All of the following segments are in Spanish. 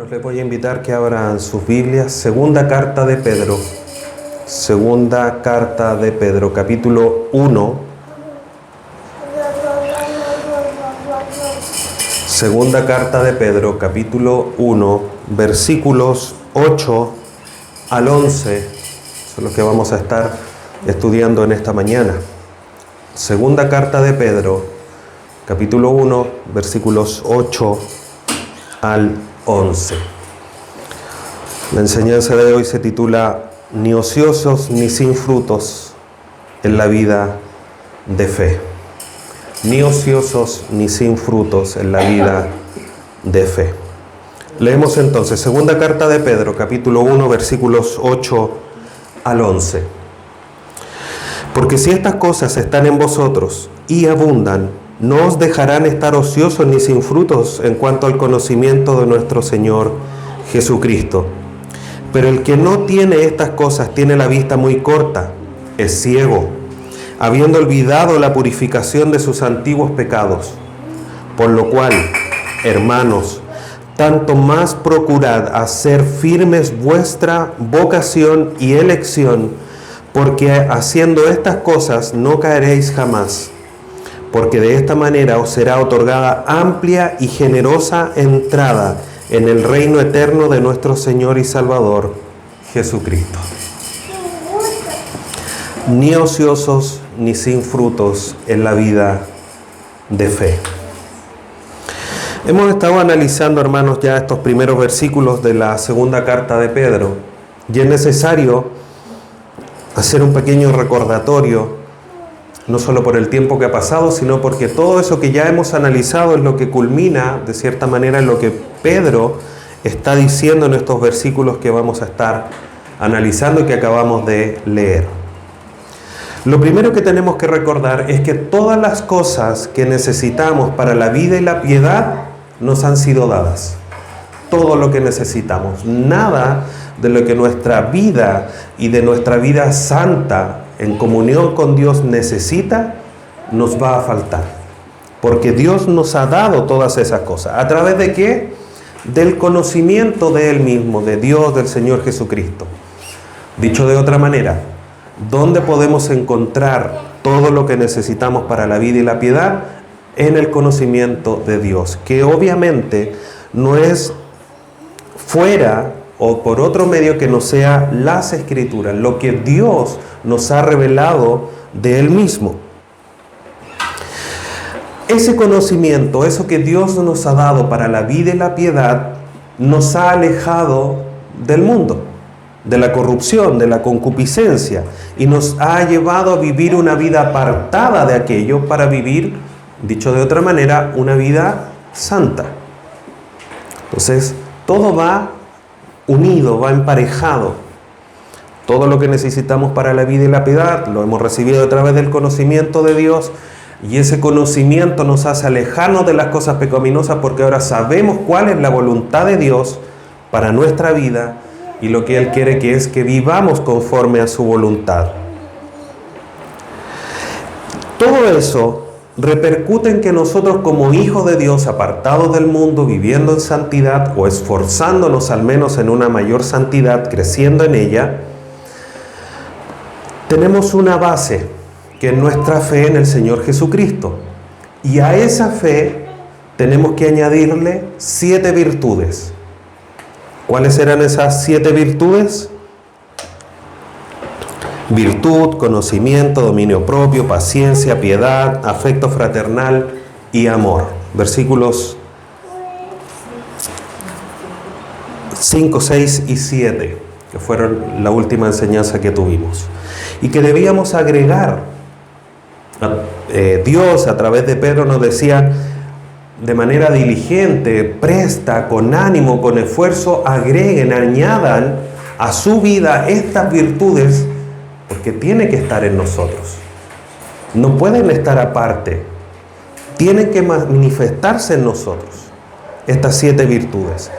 Hermanos, les voy a invitar que abran sus Biblias, segunda carta de Pedro, capítulo 1, segunda carta de Pedro, capítulo 1, versículos 8 al 11, son los que vamos a estar estudiando en esta mañana. Segunda carta de Pedro, capítulo 1, versículos 8 al 11. La enseñanza de hoy se titula Ni ociosos ni sin frutos en la vida de fe. Ni ociosos ni sin frutos en la vida de fe. Leemos entonces, segunda carta de Pedro, capítulo 1, versículos 8 al 11. Porque si estas cosas están en vosotros y abundan, no os dejarán estar ociosos ni sin frutos en cuanto al conocimiento de nuestro Señor Jesucristo. Pero el que no tiene estas cosas tiene la vista muy corta, es ciego, habiendo olvidado la purificación de sus antiguos pecados. Por lo cual, hermanos, tanto más procurad hacer firmes vuestra vocación y elección, porque haciendo estas cosas no caeréis jamás. Porque de esta manera os será otorgada amplia y generosa entrada en el reino eterno de nuestro Señor y Salvador, Jesucristo. Ni ociosos ni sin frutos en la vida de fe. Hemos estado analizando, hermanos, ya estos primeros versículos de la segunda carta de Pedro, y es necesario hacer un pequeño recordatorio, no solo por el tiempo que ha pasado, sino porque todo eso que ya hemos analizado es lo que culmina, de cierta manera, en lo que Pedro está diciendo en estos versículos que vamos a estar analizando y que acabamos de leer. Lo primero que tenemos que recordar es que todas las cosas que necesitamos para la vida y la piedad nos han sido dadas. Todo lo que necesitamos. Nada de lo que nuestra vida y de nuestra vida santa en comunión con Dios necesita, nos va a faltar. Porque Dios nos ha dado todas esas cosas. ¿A través de qué? Del conocimiento de Él mismo, de Dios, del Señor Jesucristo. Dicho de otra manera, ¿dónde podemos encontrar todo lo que necesitamos para la vida y la piedad? En el conocimiento de Dios, que obviamente no es fuera o por otro medio que no sea las Escrituras, lo que Dios nos ha revelado de Él mismo. Ese conocimiento, eso que Dios nos ha dado para la vida y la piedad, nos ha alejado del mundo, de la corrupción, de la concupiscencia, y nos ha llevado a vivir una vida apartada de aquello para vivir, dicho de otra manera, una vida santa. Entonces, todo va unido, va emparejado. Todo lo que necesitamos para la vida y la piedad lo hemos recibido a través del conocimiento de Dios, y ese conocimiento nos hace alejarnos de las cosas pecaminosas porque ahora sabemos cuál es la voluntad de Dios para nuestra vida y lo que Él quiere, que es que vivamos conforme a su voluntad. Todo eso repercute en que nosotros, como hijos de Dios, apartados del mundo, viviendo en santidad o esforzándonos al menos en una mayor santidad, creciendo en ella, tenemos una base que es nuestra fe en el Señor Jesucristo. Y a esa fe tenemos que añadirle 7 virtudes. ¿Cuáles eran esas 7 virtudes? Virtud, conocimiento, dominio propio, paciencia, piedad, afecto fraternal y amor. Versículos 5, 6 y 7, que fueron la última enseñanza que tuvimos. Y que debíamos agregar. Dios a través de Pedro nos decía de manera diligente, presta, con ánimo, con esfuerzo, agreguen, añadan a su vida estas virtudes, porque tiene que estar en nosotros. No pueden estar aparte. Tienen que manifestarse en nosotros estas 7 virtudes.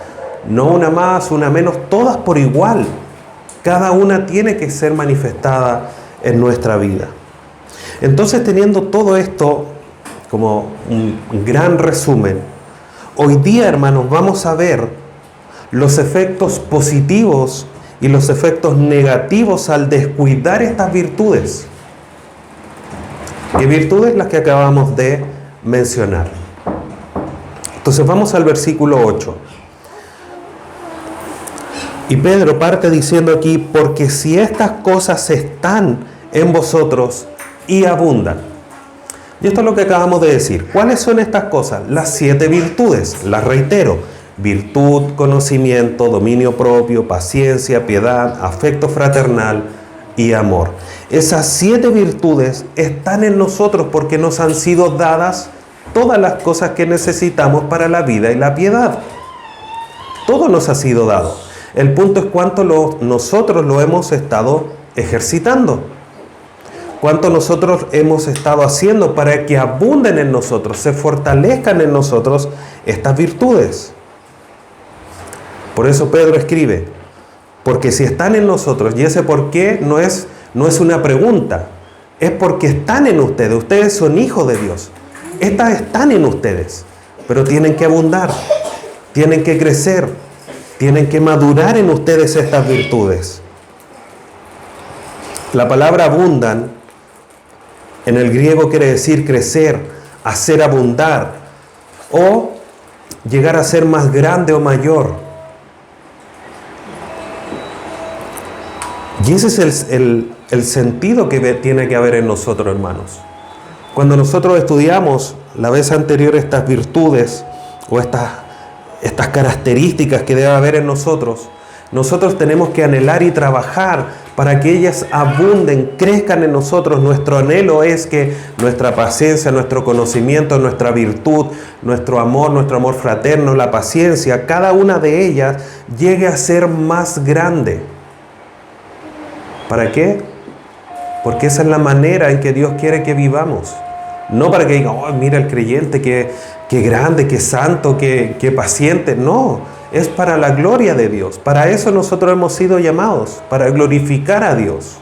No una más, una menos, todas por igual. Cada una tiene que ser manifestada en nuestra vida. Entonces, teniendo todo esto como un gran resumen, hoy día, hermanos, vamos a ver los efectos positivos y los efectos negativos al descuidar estas virtudes. ¿Qué virtudes? Las que acabamos de mencionar. Entonces vamos al versículo 8. Y Pedro parte diciendo aquí, porque si estas cosas están en vosotros y abundan. Y esto es lo que acabamos de decir. ¿Cuáles son estas cosas? Las 7 virtudes, las reitero. Virtud, conocimiento, dominio propio, paciencia, piedad, afecto fraternal y amor. Esas 7 virtudes están en nosotros porque nos han sido dadas todas las cosas que necesitamos para la vida y la piedad. Todo nos ha sido dado. El punto es cuánto nosotros lo hemos estado ejercitando. Cuánto nosotros hemos estado haciendo para que abunden en nosotros, se fortalezcan en nosotros estas virtudes. Por eso Pedro escribe, porque si están en nosotros, y ese por qué no es una pregunta, es porque están en ustedes. Ustedes son hijos de Dios. Estas están en ustedes, pero tienen que abundar, tienen que crecer. Tienen que madurar en ustedes estas virtudes. La palabra abundan en el griego quiere decir crecer, hacer abundar o llegar a ser más grande o mayor. Y ese es el sentido que tiene que haber en nosotros, hermanos. Cuando nosotros estudiamos la vez anterior estas virtudes o estas características que debe haber en nosotros tenemos que anhelar y trabajar para que ellas abunden, crezcan en nosotros. Nuestro anhelo es que nuestra paciencia, nuestro conocimiento, nuestra virtud, nuestro amor fraterno, la paciencia, cada una de ellas llegue a ser más grande. ¿Para qué? Porque esa es la manera en que Dios quiere que vivamos. No para que digan, oh, mira el creyente, qué grande, qué santo, qué paciente. No, es para la gloria de Dios. Para eso nosotros hemos sido llamados, para glorificar a Dios.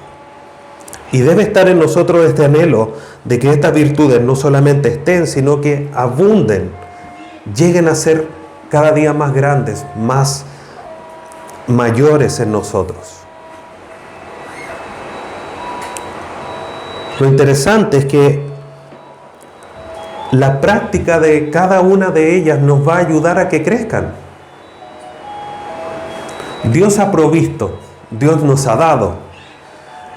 Y debe estar en nosotros este anhelo de que estas virtudes no solamente estén, sino que abunden, lleguen a ser cada día más grandes, más mayores en nosotros. Lo interesante es que la práctica de cada una de ellas nos va a ayudar a que crezcan. Dios ha provisto, Dios nos ha dado.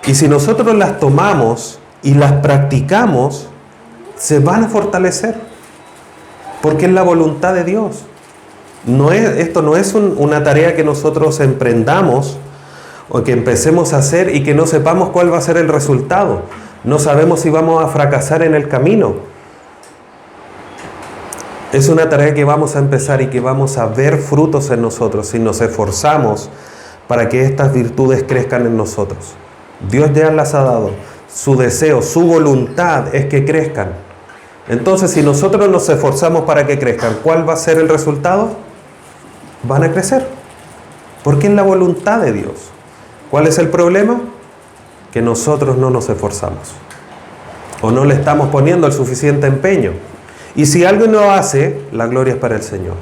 Y si nosotros las tomamos y las practicamos, se van a fortalecer. Porque es la voluntad de Dios. Esto no es una tarea que nosotros emprendamos o que empecemos a hacer y que no sepamos cuál va a ser el resultado. No sabemos si vamos a fracasar en el camino. Es una tarea que vamos a empezar y que vamos a ver frutos en nosotros si nos esforzamos para que estas virtudes crezcan en nosotros. Dios ya las ha dado. Su deseo, su voluntad es que crezcan. Entonces, si nosotros nos esforzamos para que crezcan, ¿cuál va a ser el resultado? Van a crecer. Porque es la voluntad de Dios. ¿Cuál es el problema? Que nosotros no nos esforzamos. O no le estamos poniendo el suficiente empeño. Y si alguien lo hace, la gloria es para el Señor.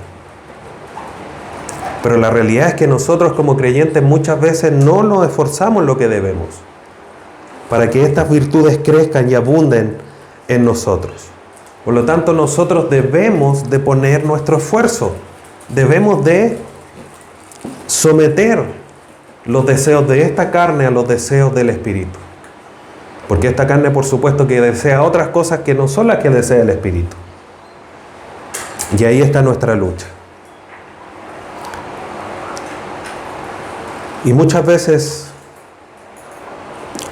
Pero la realidad es que nosotros como creyentes muchas veces no nos esforzamos lo que debemos para que estas virtudes crezcan y abunden en nosotros. Por lo tanto, nosotros debemos de poner nuestro esfuerzo. Debemos de someter los deseos de esta carne a los deseos del Espíritu. Porque esta carne, por supuesto, que desea otras cosas que no son las que desea el Espíritu. Y ahí está nuestra lucha. Y muchas veces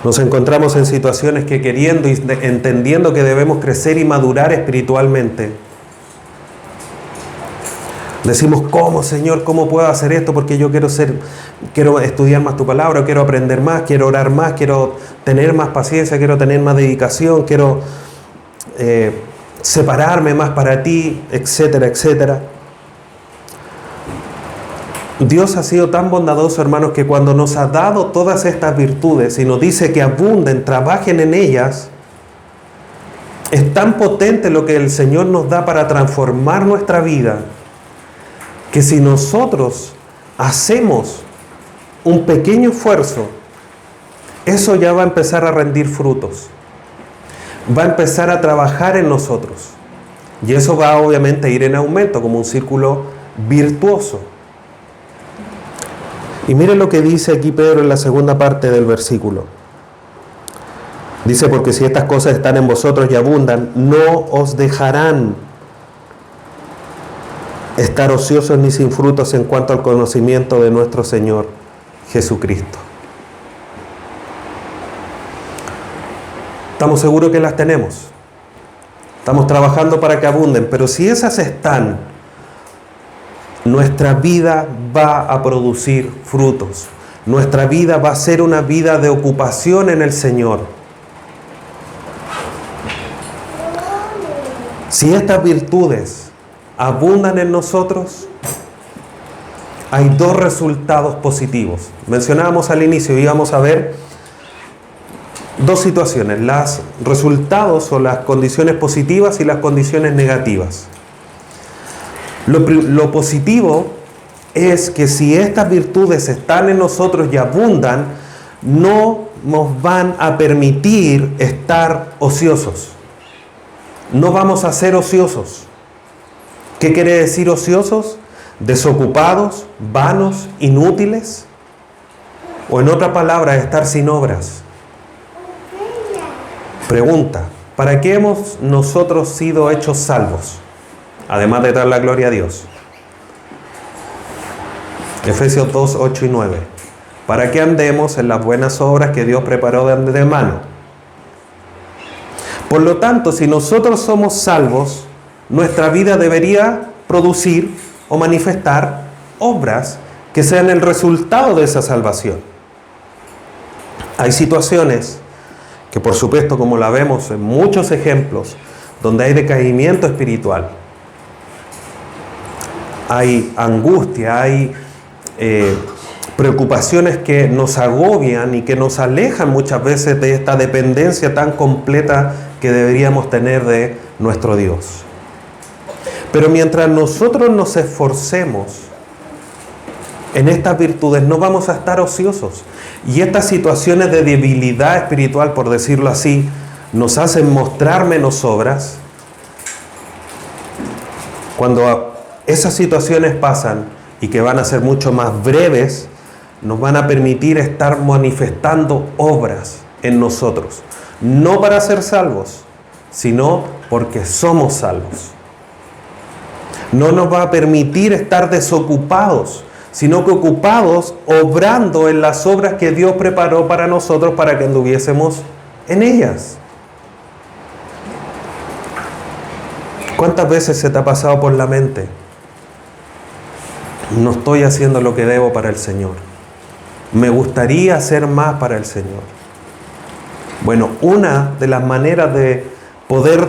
nos encontramos en situaciones que queriendo y entendiendo que debemos crecer y madurar espiritualmente, decimos, ¿cómo, Señor? ¿Cómo puedo hacer esto? Porque yo quiero estudiar más tu palabra, quiero aprender más, quiero orar más, quiero tener más paciencia, quiero tener más dedicación, quiero separarme más para ti, etcétera, etcétera. Dios ha sido tan bondadoso, hermanos, que cuando nos ha dado todas estas virtudes y nos dice que abunden, trabajen en ellas, es tan potente lo que el Señor nos da para transformar nuestra vida, que si nosotros hacemos un pequeño esfuerzo, eso ya va a empezar a rendir frutos. Va a empezar a trabajar en nosotros. Y eso va obviamente a ir en aumento, como un círculo virtuoso. Y miren lo que dice aquí Pedro en la segunda parte del versículo. Dice, porque si estas cosas están en vosotros y abundan, no os dejarán estar ociosos ni sin frutos en cuanto al conocimiento de nuestro Señor Jesucristo. Estamos seguros que las tenemos. Estamos trabajando para que abunden, pero si esas están, nuestra vida va a producir frutos. Nuestra vida va a ser una vida de ocupación en el Señor. Si estas virtudes abundan en nosotros, hay dos resultados positivos. Mencionábamos al inicio, íbamos a ver dos situaciones, los resultados o las condiciones positivas y las condiciones negativas. Lo positivo es que si estas virtudes están en nosotros y abundan, no nos van a permitir estar ociosos. No vamos a ser ociosos. ¿Qué quiere decir ociosos? Desocupados, vanos, inútiles. O en otra palabra, estar sin obras. Pregunta, ¿para qué hemos nosotros sido hechos salvos? Además de dar la gloria a Dios. Efesios 2, 8 y 9. Para que andemos en las buenas obras que Dios preparó de antemano. Por lo tanto, si nosotros somos salvos, nuestra vida debería producir o manifestar obras que sean el resultado de esa salvación. Hay situaciones que, por supuesto, como la vemos en muchos ejemplos, donde hay decaimiento espiritual, hay angustia, hay preocupaciones que nos agobian y que nos alejan muchas veces de esta dependencia tan completa que deberíamos tener de nuestro Dios. Pero mientras nosotros nos esforcemos en estas virtudes, no vamos a estar ociosos. Y estas situaciones de debilidad espiritual, por decirlo así, nos hacen mostrar menos obras. Cuando esas situaciones pasan y que van a ser mucho más breves, nos van a permitir estar manifestando obras en nosotros. No para ser salvos, sino porque somos salvos. No nos va a permitir estar desocupados, sino que ocupados, obrando en las obras que Dios preparó para nosotros para que anduviésemos en ellas. ¿Cuántas veces se te ha pasado por la mente? No estoy haciendo lo que debo para el Señor. Me gustaría hacer más para el Señor. Bueno, una de las maneras de poder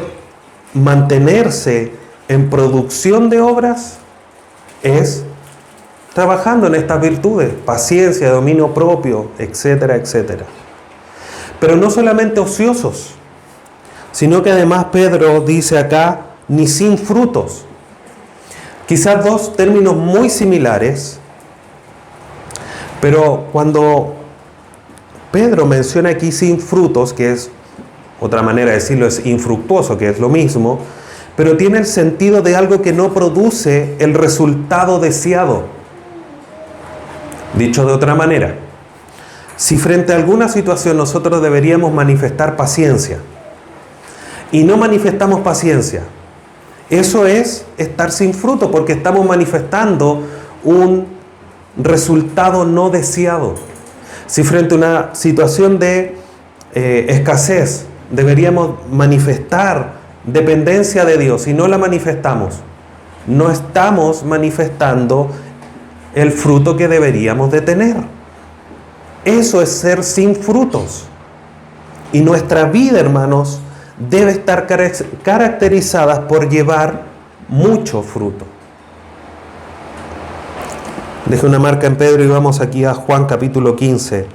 mantenerse en producción de obras es trabajando en estas virtudes, paciencia, dominio propio, etcétera, etcétera. Pero no solamente ociosos, sino que además Pedro dice acá, ni sin frutos. Quizás dos términos muy similares, pero cuando Pedro menciona aquí sin frutos, que es otra manera de decirlo, es infructuoso, que es lo mismo, pero tiene el sentido de algo que no produce el resultado deseado. Dicho de otra manera, si frente a alguna situación nosotros deberíamos manifestar paciencia y no manifestamos paciencia, eso es estar sin fruto, porque estamos manifestando un resultado no deseado. Si frente a una situación de escasez deberíamos manifestar dependencia de Dios y no la manifestamos, no estamos manifestando el fruto que deberíamos de tener. Eso es ser sin frutos. Y nuestra vida, hermanos, debe estar caracterizada por llevar mucho fruto. Deje una marca en Pedro y vamos aquí a Juan capítulo 15.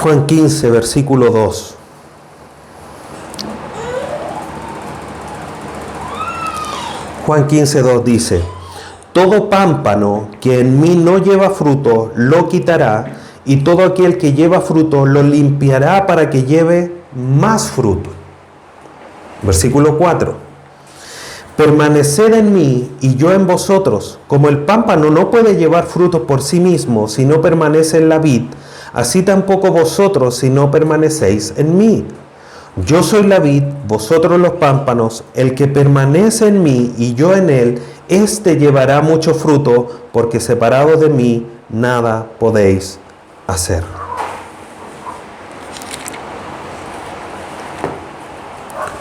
Juan 15, versículo 2. Juan 15:2 dice: todo pámpano que en mí no lleva fruto, lo quitará, y todo aquel que lleva fruto, lo limpiará para que lleve más fruto. Versículo 4. Permaneced en mí y yo en vosotros. Como el pámpano no puede llevar frutos por sí mismo si no permanece en la vid, así tampoco vosotros si no permanecéis en mí. Yo soy la vid, vosotros los pámpanos. El que permanece en mí y yo en él, éste llevará mucho fruto, porque separados de mí nada podéis hacer.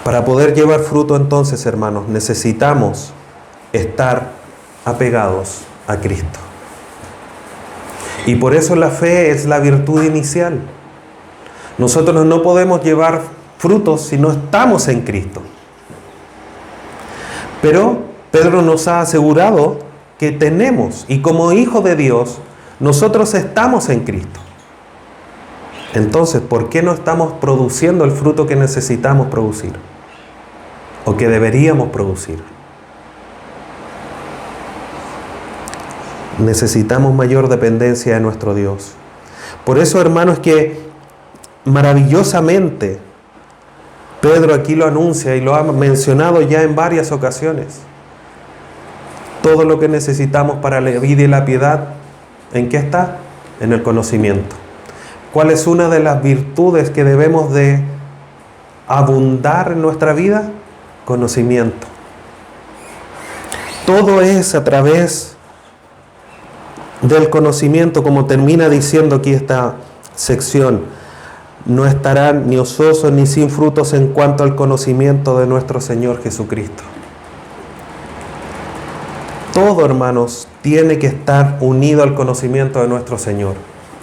Para poder llevar fruto entonces, hermanos, necesitamos estar apegados a Cristo. Y por eso la fe es la virtud inicial. Nosotros no podemos llevar frutos si no estamos en Cristo. Pero Pedro nos ha asegurado que tenemos, y como hijos de Dios, nosotros estamos en Cristo. Entonces, ¿por qué no estamos produciendo el fruto que necesitamos producir? O que deberíamos producir. Necesitamos mayor dependencia de nuestro Dios. Por eso, hermanos, que maravillosamente Pedro aquí lo anuncia y lo ha mencionado ya en varias ocasiones. Todo lo que necesitamos para la vida y la piedad, ¿en qué está? En el conocimiento. ¿Cuál es una de las virtudes que debemos de abundar en nuestra vida? Conocimiento. Todo es a través del conocimiento, como termina diciendo aquí esta sección. No estarán ni ociosos ni sin frutos en cuanto al conocimiento de nuestro Señor Jesucristo. Todo, hermanos, tiene que estar unido al conocimiento de nuestro Señor.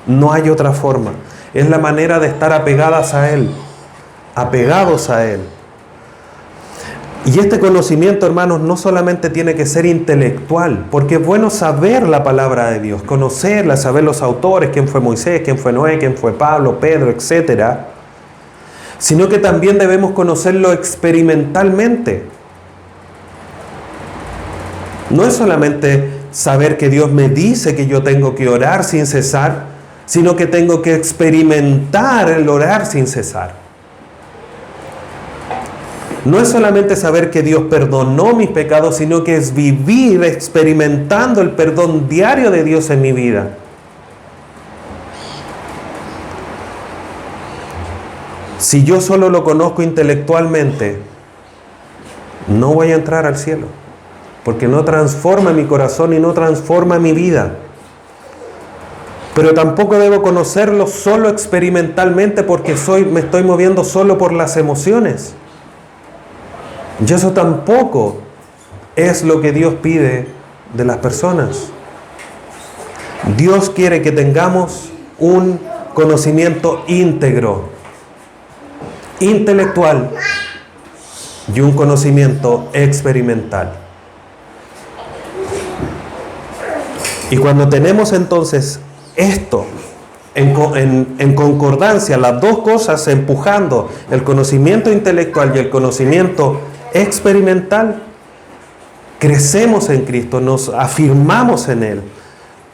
No hay otra forma. Es la manera de estar apegados a Él. Y este conocimiento, hermanos, no solamente tiene que ser intelectual, porque es bueno saber la palabra de Dios, conocerla, saber los autores, quién fue Moisés, quién fue Noé, quién fue Pablo, Pedro, etc. Sino que también debemos conocerlo experimentalmente. No es solamente saber que Dios me dice que yo tengo que orar sin cesar, sino que tengo que experimentar el orar sin cesar. No es solamente saber que Dios perdonó mis pecados, sino que es vivir experimentando el perdón diario de Dios en mi vida. Si yo solo lo conozco intelectualmente, no voy a entrar al cielo, porque no transforma mi corazón y no transforma mi vida. Pero tampoco debo conocerlo solo experimentalmente, porque me estoy moviendo solo por las emociones. Y eso tampoco es lo que Dios pide de las personas. Dios quiere que tengamos un conocimiento íntegro, intelectual, y un conocimiento experimental. Y cuando tenemos entonces esto en concordancia, las dos cosas empujando, el conocimiento intelectual y el conocimiento experimental, crecemos en Cristo, nos afirmamos en Él,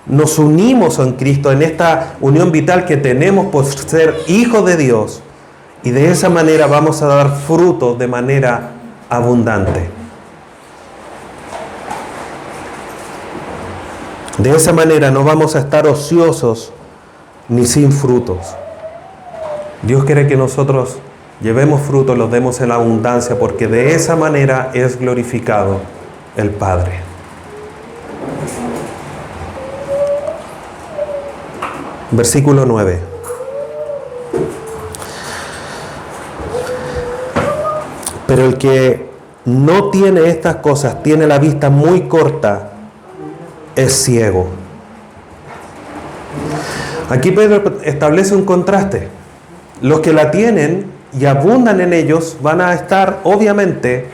nos unimos en Cristo, en esta unión vital que tenemos por ser hijos de Dios, y de esa manera vamos a dar fruto de manera abundante. De esa manera no vamos a estar ociosos ni sin frutos. Dios quiere que nosotros llevemos frutos, los demos en la abundancia, porque de esa manera es glorificado el Padre. Versículo 9. Pero el que no tiene estas cosas, tiene la vista muy corta, es ciego. Aquí Pedro establece un contraste. Los que la tienen y abundan en ellos van a estar obviamente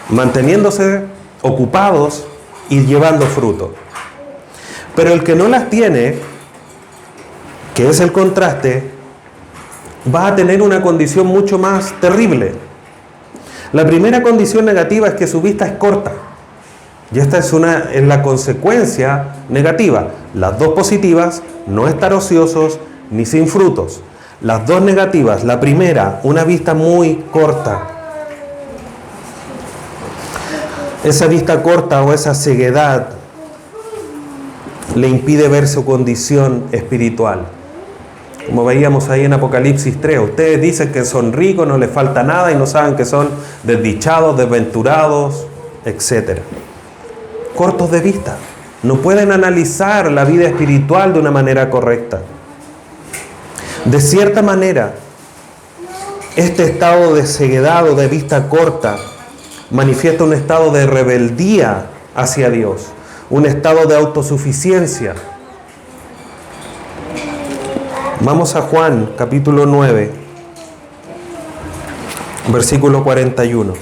manteniéndose ocupados y llevando fruto. Pero el que no las tiene, que es el contraste, va a tener una condición mucho más terrible. La primera condición negativa es que su vista es corta. Y esta es la consecuencia negativa. Las dos positivas, no estar ociosos ni sin frutos. Las dos negativas, la primera, una vista muy corta. Esa vista corta o esa ceguedad le impide ver su condición espiritual. Como veíamos ahí en Apocalipsis 3, ustedes dicen que son ricos, no les falta nada y no saben que son desdichados, desventurados, etc. Cortos de vista, no pueden analizar la vida espiritual de una manera correcta. De cierta manera, este estado de ceguedad o de vista corta manifiesta un estado de rebeldía hacia Dios, un estado de autosuficiencia. Vamos a Juan, capítulo 9, versículo 41.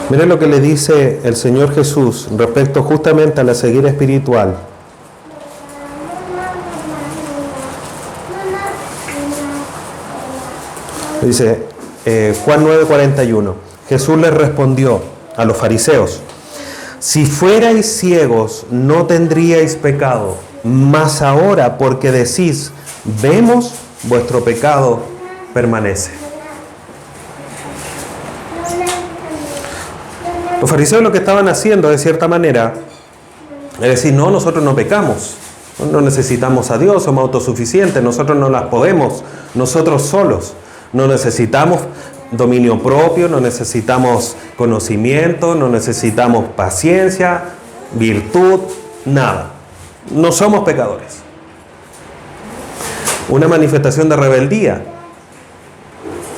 Miren lo que le dice el Señor Jesús respecto justamente a la ceguera espiritual. Dice Juan 9:41. Jesús les respondió a los fariseos: si fuerais ciegos no tendríais pecado, mas ahora porque decís vemos, vuestro pecado permanece. Los fariseos lo que estaban haciendo de cierta manera es decir, no, nosotros no pecamos, no necesitamos a Dios, somos autosuficientes, nosotros no las podemos, nosotros solos. No necesitamos dominio propio, no necesitamos conocimiento, no necesitamos paciencia, virtud, nada. No somos pecadores. Una manifestación de rebeldía.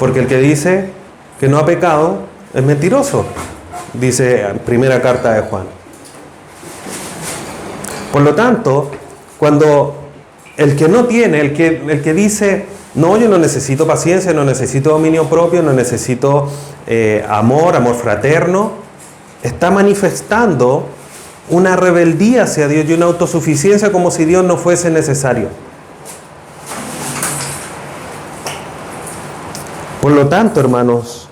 Porque el que dice que no ha pecado es mentiroso, dice primera carta de Juan. Por lo tanto, cuando el que no tiene, el que dice no, yo no necesito paciencia, no necesito dominio propio, no necesito amor fraterno, está manifestando una rebeldía hacia Dios y una autosuficiencia como si Dios no fuese necesario. Por lo tanto, hermanos,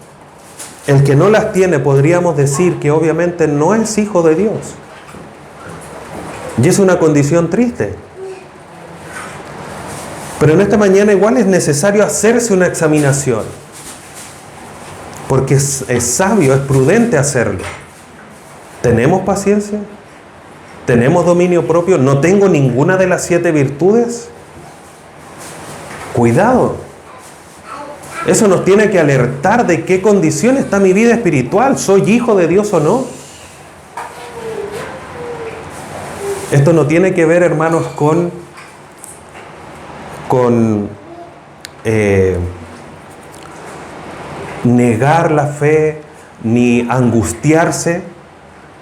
el que no las tiene podríamos decir que obviamente no es hijo de Dios. Y es una condición triste. Pero en esta mañana igual es necesario hacerse una examinación. Porque es sabio, es prudente hacerlo. ¿Tenemos paciencia? ¿Tenemos dominio propio? ¿No tengo ninguna de las 7 virtudes? Cuidado. Eso nos tiene que alertar de qué condición está mi vida espiritual. ¿Soy hijo de Dios o no? Esto no tiene que ver, hermanos, con negar la fe ni angustiarse,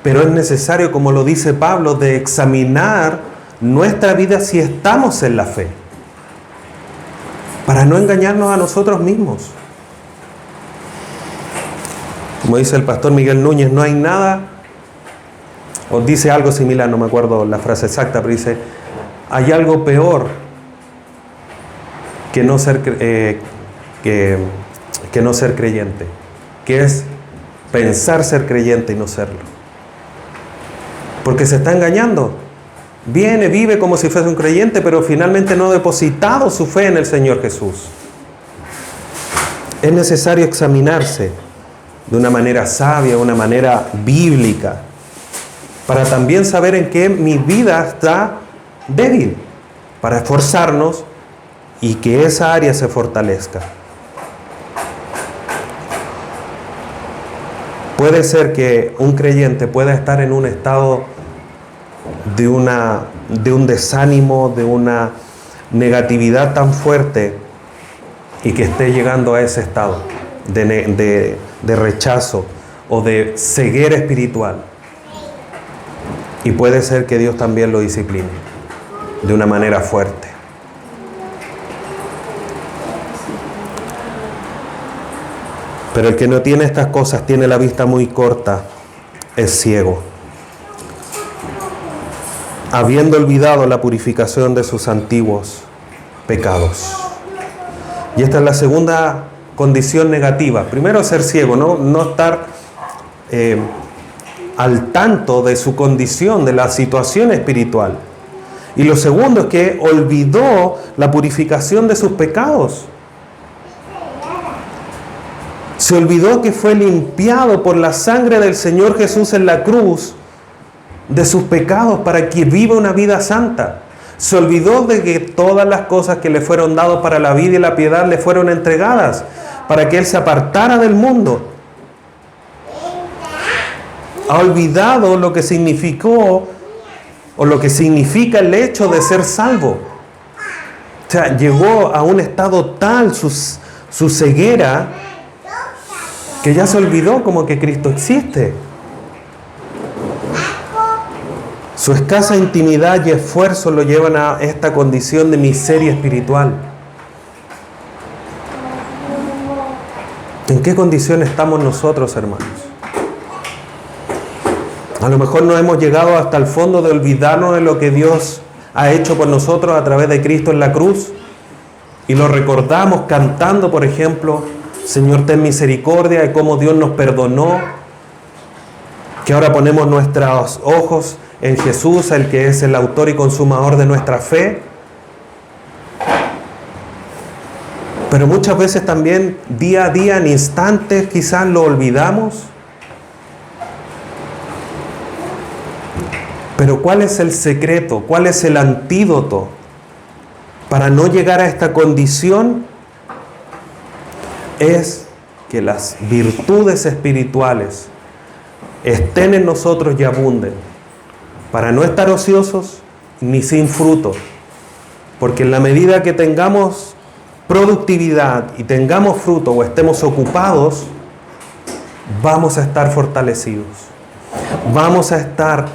pero es necesario, como lo dice Pablo, de examinar nuestra vida si estamos en la fe, para no engañarnos a nosotros mismos. Como dice el pastor Miguel Núñez, no hay nada, o dice algo similar, no me acuerdo la frase exacta, pero dice, hay algo peor que no ser creyente, que es pensar ser creyente y no serlo. Porque se está engañando. Viene, vive como si fuese un creyente, pero finalmente no ha depositado su fe en el Señor Jesús. Es necesario examinarse de una manera sabia, de una manera bíblica, para también saber en qué mi vida está débil, para esforzarnos y que esa área se fortalezca. Puede ser que un creyente pueda estar en un estado de un desánimo, de una negatividad tan fuerte y que esté llegando a ese estado de rechazo o de ceguera espiritual. Y puede ser que Dios también lo discipline de una manera fuerte. Pero el que no tiene estas cosas, tiene la vista muy corta, es ciego. habiendo olvidado la purificación de sus antiguos pecados. Y esta es la segunda condición negativa. Primero, ser ciego, no estar al tanto de su condición, de la situación espiritual. Y lo segundo es que olvidó la purificación de sus pecados. Se olvidó que fue limpiado por la sangre del Señor Jesús en la cruz de sus pecados para que viva una vida santa. Se olvidó de que todas las cosas que le fueron dadas para la vida y la piedad le fueron entregadas para que Él se apartara del mundo. Ha olvidado lo que significó o lo que significa el hecho de ser salvo. O sea, llegó a un estado tal su ceguera que ya se olvidó como que Cristo existe. Su escasa intimidad y esfuerzo lo llevan a esta condición de miseria espiritual. ¿En qué condición estamos nosotros, hermanos? A lo mejor no hemos llegado hasta el fondo de olvidarnos de lo que Dios ha hecho por nosotros a través de Cristo en la cruz. Y lo recordamos cantando, por ejemplo, Señor, ten misericordia, de cómo Dios nos perdonó. Que ahora ponemos nuestros ojos en Jesús, el que es el autor y consumador de nuestra fe. Pero muchas veces también, día a día, en instantes, quizás lo olvidamos. Pero ¿cuál es el secreto? ¿Cuál es el antídoto para no llegar a esta condición? Es que las virtudes espirituales estén en nosotros y abunden, para no estar ociosos ni sin fruto. Porque en la medida que tengamos productividad y tengamos fruto o estemos ocupados, vamos a estar fortalecidos. Vamos a estar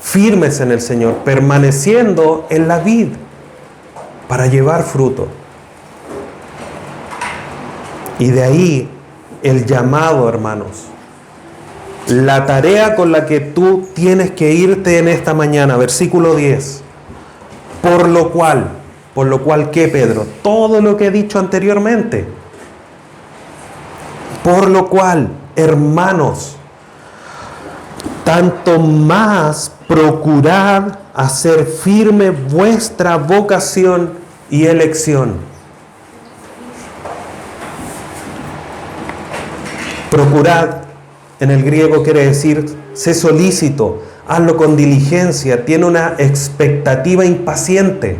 firmes en el Señor, permaneciendo en la vid para llevar fruto. Y de ahí el llamado, hermanos. La tarea con la que tú tienes que irte en esta mañana, versículo 10. Por lo cual, ¿qué, Pedro? Todo lo que he dicho anteriormente. Por lo cual, hermanos, tanto más procurad hacer firme vuestra vocación y elección. Procurad, en el griego quiere decir, sé solícito, hazlo con diligencia, tiene una expectativa impaciente.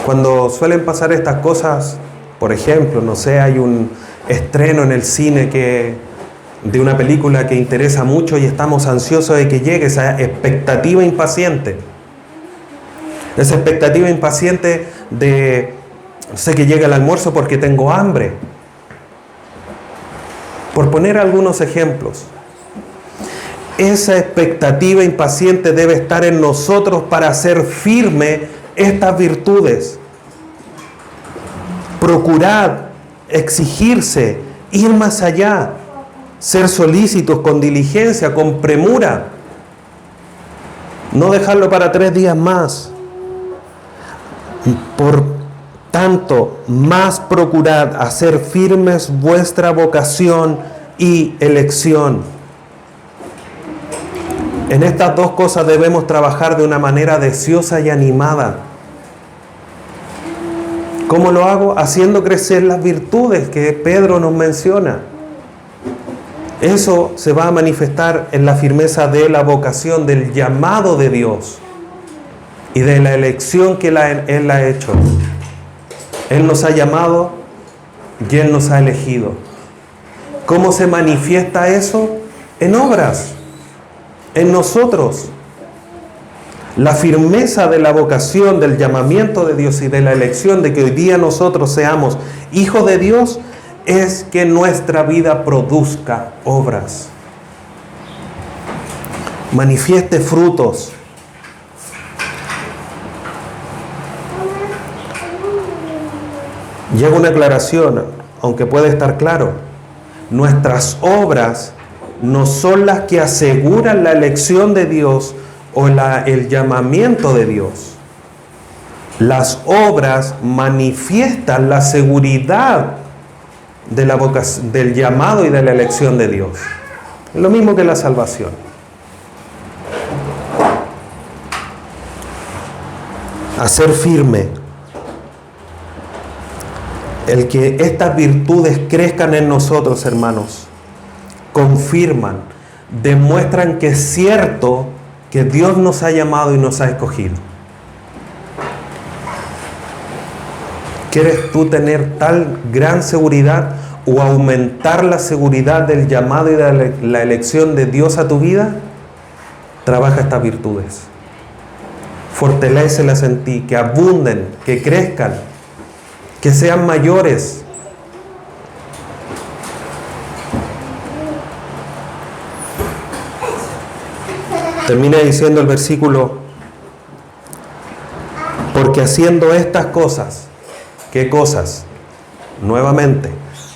Cuando suelen pasar estas cosas, por ejemplo, no sé, hay un estreno en el cine de una película que interesa mucho y estamos ansiosos de que llegue, esa expectativa impaciente. Esa expectativa impaciente de, no sé, que llegue el almuerzo porque tengo hambre. Por poner algunos ejemplos. Esa expectativa impaciente debe estar en nosotros para hacer firme estas virtudes. Procurad exigirse, ir más allá, ser solícitos con diligencia, con premura, no dejarlo para 3 días más. Por tanto, más procurad hacer firmes vuestra vocación y elección. En estas dos cosas debemos trabajar de una manera deseosa y animada. ¿Cómo lo hago? Haciendo crecer las virtudes que Pedro nos menciona. Eso se va a manifestar en la firmeza de la vocación, del llamado de Dios y de la elección que Él ha hecho. Él nos ha llamado y Él nos ha elegido. ¿Cómo se manifiesta eso? En obras, en nosotros. La firmeza de la vocación, del llamamiento de Dios y de la elección de que hoy día nosotros seamos hijos de Dios es que nuestra vida produzca obras, manifieste frutos. Y hago una aclaración, aunque puede estar claro. Nuestras obras no son las que aseguran la elección de Dios o el llamamiento de Dios. Las obras manifiestan la seguridad de la del llamado y de la elección de Dios. Es lo mismo que la salvación. Hacer firme el que estas virtudes crezcan en nosotros, hermanos, confirman, demuestran que es cierto que Dios nos ha llamado y nos ha escogido. ¿Quieres tú tener tal gran seguridad o aumentar la seguridad del llamado y de la elección de Dios a tu vida? Trabaja estas virtudes. Fortalécelas en ti, que abunden, que crezcan, que sean mayores. Termina diciendo el versículo: porque haciendo estas cosas, ¿qué cosas? Nuevamente,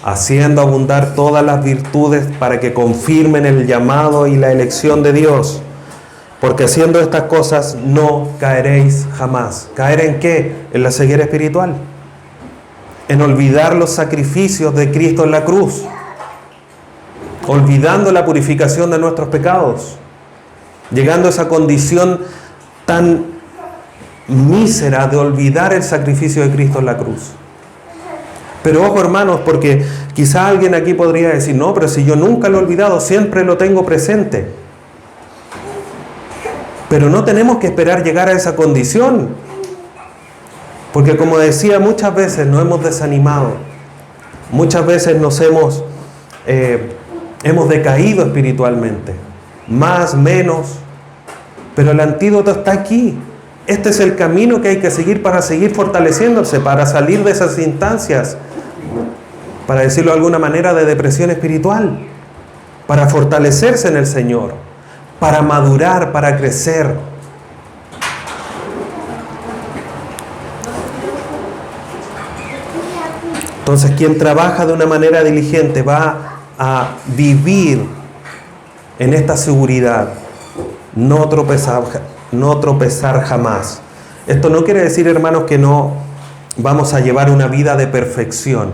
haciendo abundar todas las virtudes para que confirmen el llamado y la elección de Dios. Porque haciendo estas cosas no caeréis jamás. ¿Caer en qué? En la ceguera espiritual. En olvidar los sacrificios de Cristo en la cruz. Olvidando la purificación de nuestros pecados. Llegando a esa condición tan mísera de olvidar el sacrificio de Cristo en la cruz. Pero ojo, hermanos, porque quizá alguien aquí podría decir: no, pero si yo nunca lo he olvidado, siempre lo tengo presente. Pero no tenemos que esperar llegar a esa condición. Porque, como decía, muchas veces nos hemos desanimado. Muchas veces nos hemos decaído espiritualmente. Más, menos. Pero el antídoto está aquí. Este es el camino que hay que seguir para seguir fortaleciéndose, para salir de esas instancias, para decirlo de alguna manera, de depresión espiritual, para fortalecerse en el Señor, para madurar, para crecer. Entonces, quien trabaja de una manera diligente va a vivir en esta seguridad, no tropezar jamás. Esto no quiere decir, hermanos, que no vamos a llevar una vida de perfección,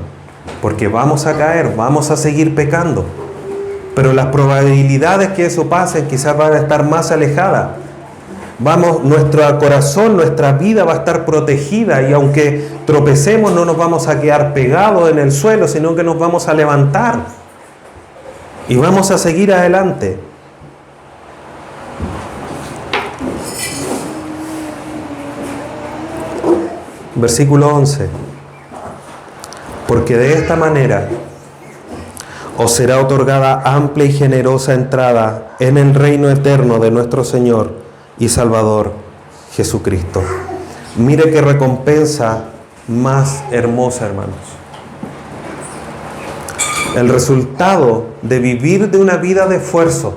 porque vamos a caer, vamos a seguir pecando, pero las probabilidades que eso pase quizás van a estar más alejadas. Nuestro corazón, nuestra vida va a estar protegida, y aunque tropecemos no nos vamos a quedar pegados en el suelo, sino que nos vamos a levantar y vamos a seguir adelante. Versículo 11. Porque de esta manera os será otorgada amplia y generosa entrada en el reino eterno de nuestro Señor y Salvador Jesucristo. Mire qué recompensa más hermosa, hermanos. El resultado de vivir de una vida de esfuerzo,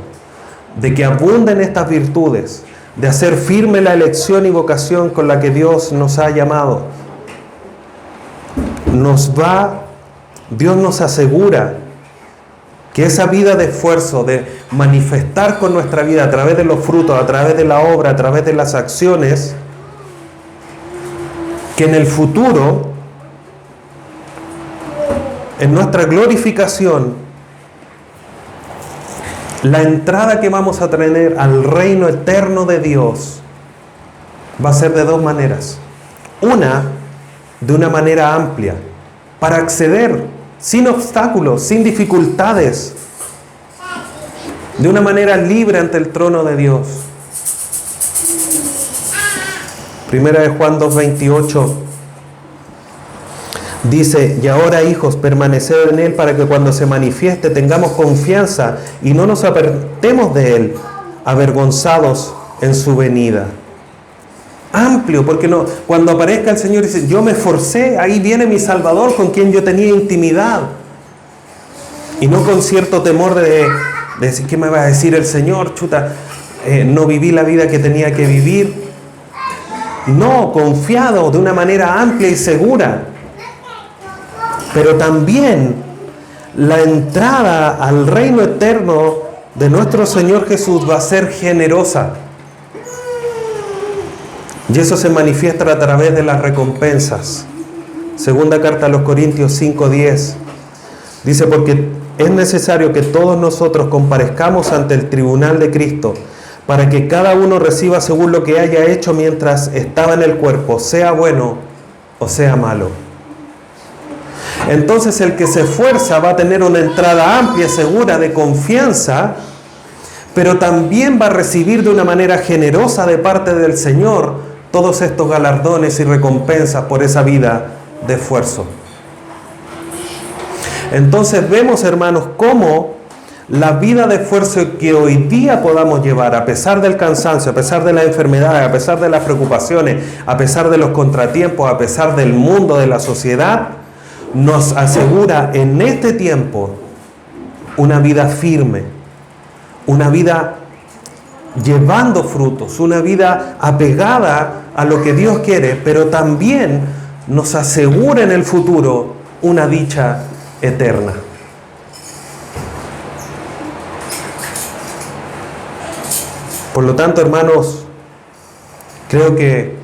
de que abunden estas virtudes, de hacer firme la elección y vocación con la que Dios nos ha llamado, Dios nos asegura que esa vida de esfuerzo, de manifestar con nuestra vida a través de los frutos, a través de la obra, a través de las acciones, que en el futuro, en nuestra glorificación, la entrada que vamos a tener al reino eterno de Dios va a ser de dos maneras. Una, de una manera amplia, para acceder sin obstáculos, sin dificultades, de una manera libre ante el trono de Dios. Primera de Juan 2:28 dice: y ahora, hijos, permaneced en Él, para que cuando se manifieste tengamos confianza y no nos apartemos de Él, avergonzados en su venida. Amplio, porque no, cuando aparezca el Señor dice: yo me esforcé, ahí viene mi Salvador con quien yo tenía intimidad. Y no con cierto temor de decir: ¿qué me va a decir el Señor? Chuta, no viví la vida que tenía que vivir. No, confiado de una manera amplia y segura. Pero también la entrada al reino eterno de nuestro Señor Jesús va a ser generosa. Y eso se manifiesta a través de las recompensas. Segunda carta a los Corintios 5:10. Dice, porque es necesario que todos nosotros comparezcamos ante el tribunal de Cristo, para que cada uno reciba según lo que haya hecho mientras estaba en el cuerpo, sea bueno o sea malo. Entonces el que se esfuerza va a tener una entrada amplia, segura, de confianza, pero también va a recibir de una manera generosa de parte del Señor todos estos galardones y recompensas por esa vida de esfuerzo. Entonces vemos, hermanos, cómo la vida de esfuerzo que hoy día podamos llevar, a pesar del cansancio, a pesar de las enfermedades, a pesar de las preocupaciones, a pesar de los contratiempos, a pesar del mundo, de la sociedad, nos asegura en este tiempo una vida firme, una vida llevando frutos, una vida apegada a lo que Dios quiere, pero también nos asegura en el futuro una dicha eterna. Por lo tanto, hermanos, creo que,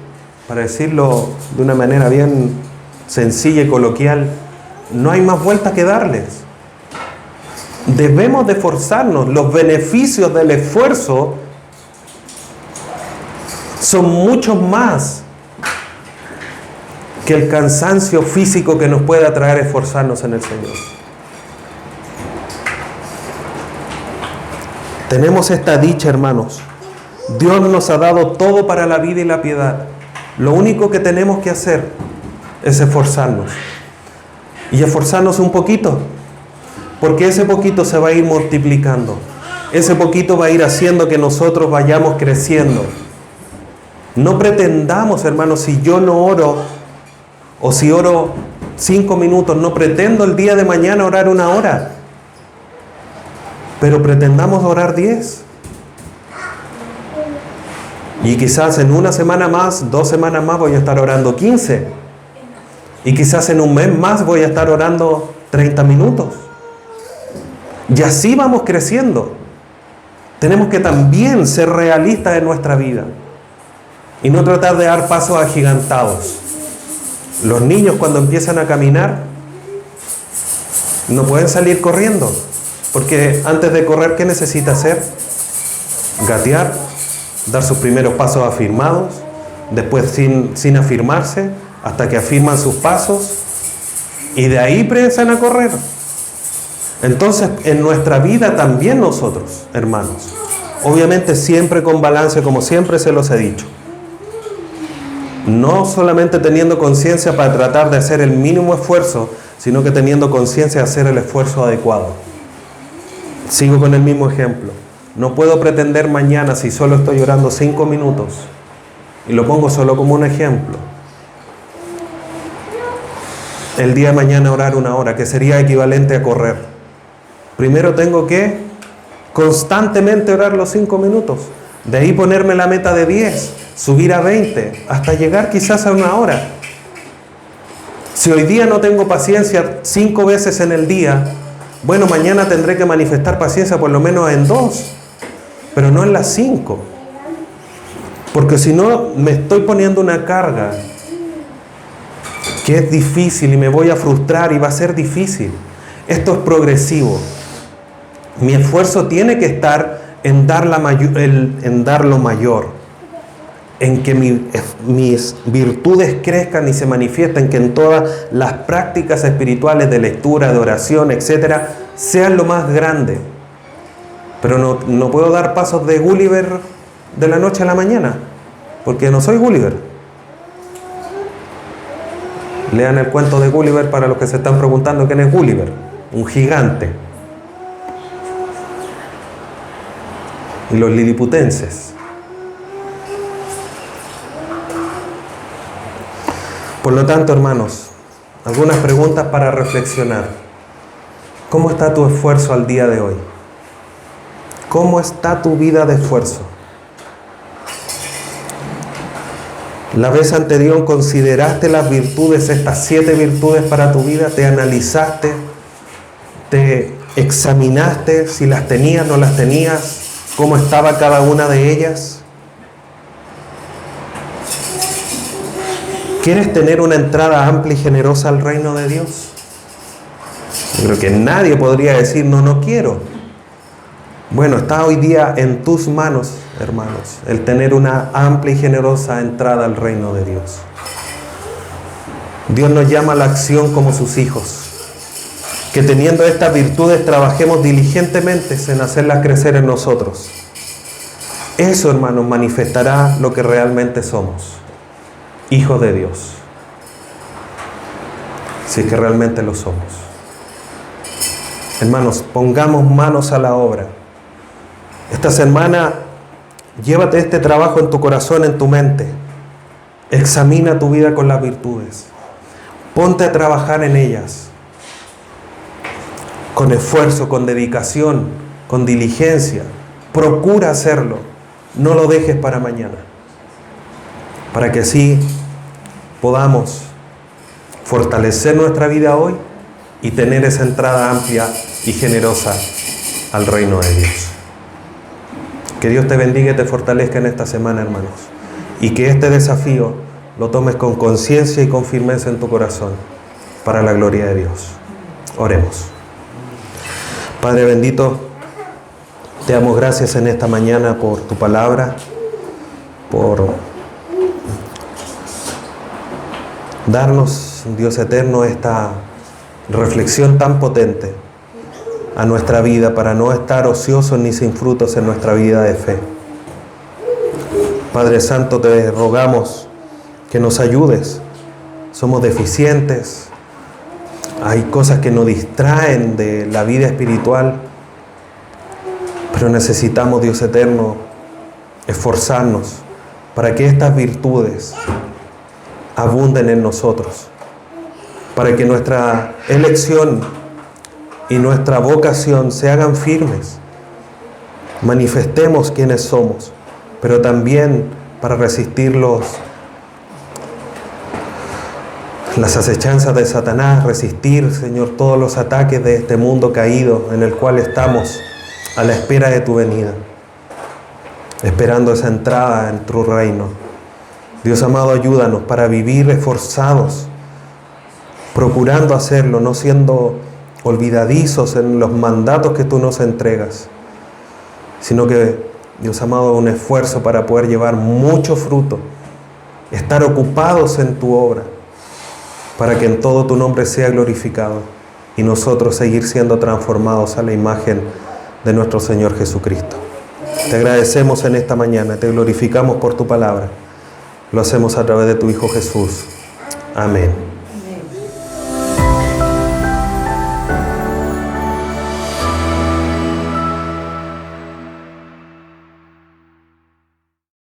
para decirlo de una manera bien sencilla y coloquial, no hay más vuelta que darles. Debemos de esforzarnos. Los beneficios del esfuerzo son muchos más que el cansancio físico que nos puede traer esforzarnos en el Señor. Tenemos esta dicha, hermanos. Dios nos ha dado todo para la vida y la piedad. Lo único que tenemos que hacer es esforzarnos. Y esforzarnos un poquito, porque ese poquito se va a ir multiplicando. Ese poquito va a ir haciendo que nosotros vayamos creciendo. No pretendamos, hermanos, si yo no oro, o si oro 5 minutos, no pretendo el día de mañana orar 1 hora, pero pretendamos orar 10. Y quizás en 1 semana más, 2 semanas más voy a estar orando 15. Y quizás en un mes más voy a estar orando 30 minutos. Y así vamos creciendo. Tenemos que también ser realistas en nuestra vida y no tratar de dar pasos agigantados. Los niños, cuando empiezan a caminar, no pueden salir corriendo, porque antes de correr, ¿qué necesita hacer? Gatear, dar sus primeros pasos afirmados, después sin afirmarse, hasta que afirman sus pasos, y de ahí empiezan a correr. Entonces, en nuestra vida también nosotros, hermanos, obviamente siempre con balance, como siempre se los he dicho, no solamente teniendo conciencia para tratar de hacer el mínimo esfuerzo, sino que teniendo conciencia de hacer el esfuerzo adecuado. Sigo con el mismo ejemplo. No puedo pretender mañana, si solo estoy orando 5 minutos, y lo pongo solo como un ejemplo, el día de mañana orar 1 hora, que sería equivalente a correr. Primero tengo que constantemente orar los 5 minutos. De ahí ponerme la meta de 10, subir a 20, hasta llegar quizás a 1 hora. Si hoy día no tengo paciencia 5 veces en el día, bueno, mañana tendré que manifestar paciencia por lo menos en 2, pero no en las 5. Porque si no, me estoy poniendo una carga que es difícil y me voy a frustrar y va a ser difícil. Esto es progresivo. Mi esfuerzo tiene que estar en dar lo mayor, en que mis virtudes crezcan y se manifiesten, que en todas las prácticas espirituales de lectura, de oración, etcétera, sean lo más grande. Pero no puedo dar pasos de Gulliver de la noche a la mañana, porque no soy Gulliver. Lean el cuento de Gulliver para los que se están preguntando quién es Gulliver. Un gigante. Y los liliputenses. Por lo tanto, hermanos, algunas preguntas para reflexionar. ¿Cómo está tu esfuerzo al día de hoy? ¿Cómo está tu vida de esfuerzo? La vez anterior consideraste las virtudes, estas 7 virtudes para tu vida, te analizaste, te ¿Examinaste si las tenías, no las tenías? ¿Cómo estaba cada una de ellas? ¿Quieres tener una entrada amplia y generosa al reino de Dios? Yo creo que nadie podría decir, no quiero. Bueno, está hoy día en tus manos, hermanos, el tener una amplia y generosa entrada al reino de Dios. Dios nos llama a la acción como sus hijos. Que teniendo estas virtudes trabajemos diligentemente en hacerlas crecer en nosotros. Eso, hermanos, manifestará lo que realmente somos. Hijos de Dios. Si es que realmente lo somos. Hermanos, pongamos manos a la obra. Esta semana, llévate este trabajo en tu corazón, en tu mente. Examina tu vida con las virtudes. Ponte a trabajar en ellas. Con esfuerzo, con dedicación, con diligencia. Procura hacerlo. No lo dejes para mañana. Para que así podamos fortalecer nuestra vida hoy y tener esa entrada amplia y generosa al reino de Dios. Que Dios te bendiga y te fortalezca en esta semana, hermanos. Y que este desafío lo tomes con conciencia y con firmeza en tu corazón para la gloria de Dios. Oremos. Padre bendito, te damos gracias en esta mañana por tu palabra, por darnos, Dios eterno, esta reflexión tan potente a nuestra vida para no estar ociosos ni sin frutos en nuestra vida de fe. Padre Santo, te rogamos que nos ayudes. Somos deficientes. Hay cosas que nos distraen de la vida espiritual, pero necesitamos, Dios eterno, esforzarnos para que estas virtudes abunden en nosotros, para que nuestra elección y nuestra vocación se hagan firmes, manifestemos quiénes somos, pero también para resistir las acechanzas de Satanás, resistir, Señor, todos los ataques de este mundo caído en el cual estamos a la espera de tu venida, esperando esa entrada en tu reino. Dios amado, ayúdanos para vivir esforzados, procurando hacerlo, no siendo olvidadizos en los mandatos que tú nos entregas, sino que, Dios amado, un esfuerzo para poder llevar mucho fruto, estar ocupados en tu obra, para que en todo tu nombre sea glorificado y nosotros seguir siendo transformados a la imagen de nuestro Señor Jesucristo. Te agradecemos en esta mañana, te glorificamos por tu palabra. Lo hacemos a través de tu Hijo Jesús. Amén.